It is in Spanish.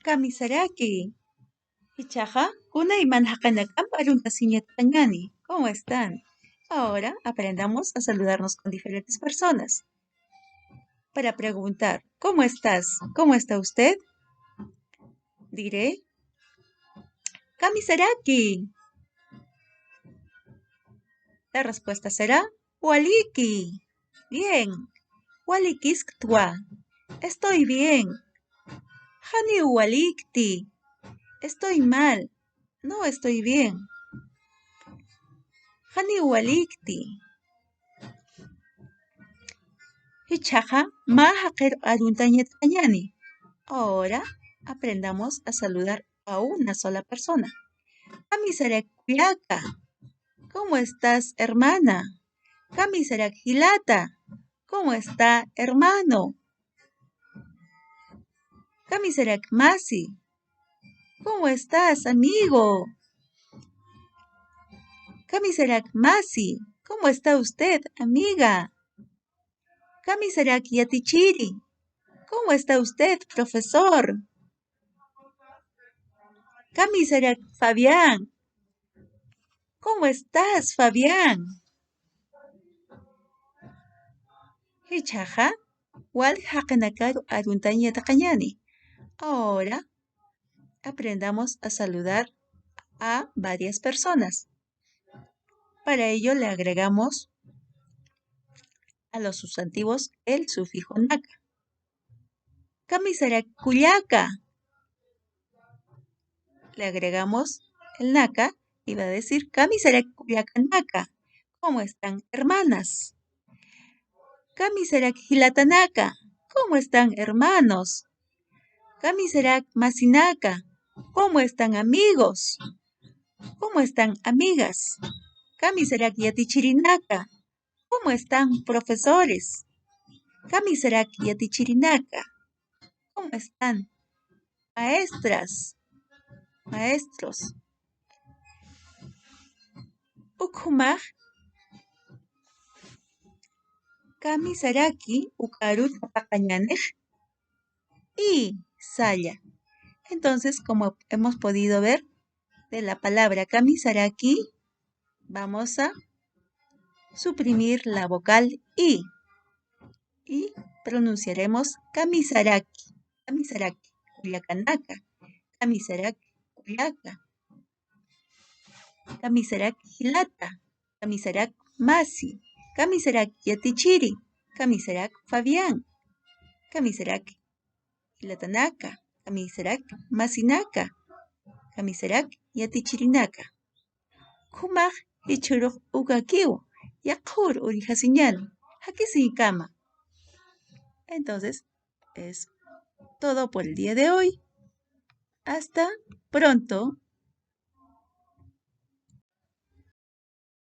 Kamisaraki. Ichaja, kuna y manjakanakam aruntasinyatanani. ¿Cómo están? Ahora aprendamos a saludarnos con diferentes personas. Para preguntar, ¿cómo estás? ¿Cómo está usted? Diré, Kamisaraki. La respuesta será, Waliki. Bien. Walikisktwa. Estoy bien. Hani walikti. Estoy mal. No estoy bien. Hani walikti. Hichaja ma haqir aruntañatañani. Ahora aprendamos a saludar a una sola persona. Kamisarak kuyaka. ¿Cómo estás, hermana? Kamisarak hilata. ¿Cómo está, hermano? Kamisarak masi. ¿Cómo estás, amigo? Kamisarak masi. ¿Cómo está usted, amiga? Kamisarak yatichiri. ¿Cómo está usted, profesor? Kamisarak Fabián. ¿Cómo estás, Fabián? Hichaja, wal haqanakaru aruntañataqañani. Ahora aprendamos a saludar a varias personas. Para ello le agregamos a los sustantivos el sufijo naka. Kamisarak kuyaka. Le agregamos el naka y va a decir Kamisarak kuyaka naka. ¿Cómo están, hermanas? Kamisarak hilatanaka. ¿Cómo están, hermanos? Kamisarak masinaka. ¿Cómo están, amigos? ¿Cómo están, amigas? Kamisarak yatichirinaka. ¿Cómo están, profesores? Kamisarak yatichirinaka. ¿Cómo están, maestras, maestros? Ukhumaj kamisaraki ukarut paqañanej y saya. Entonces, como hemos podido ver, de la palabra kamisaraki vamos a suprimir la vocal i y pronunciaremos kamisaraki, kamisaraki, kuyakanaka, kamisaraki, kuyaka, kamisarak hilata, kamisarak masi, kamisarak yatichiri, kamisarak Fabián, kamisarak hilatanaka, kamisarak masinaka, kamisarak yatichirinaka. Kumaq hichuruq ukakiw, yaqhur urijaseñal, hakisinkama. Entonces, es todo por el día de hoy. Hasta pronto.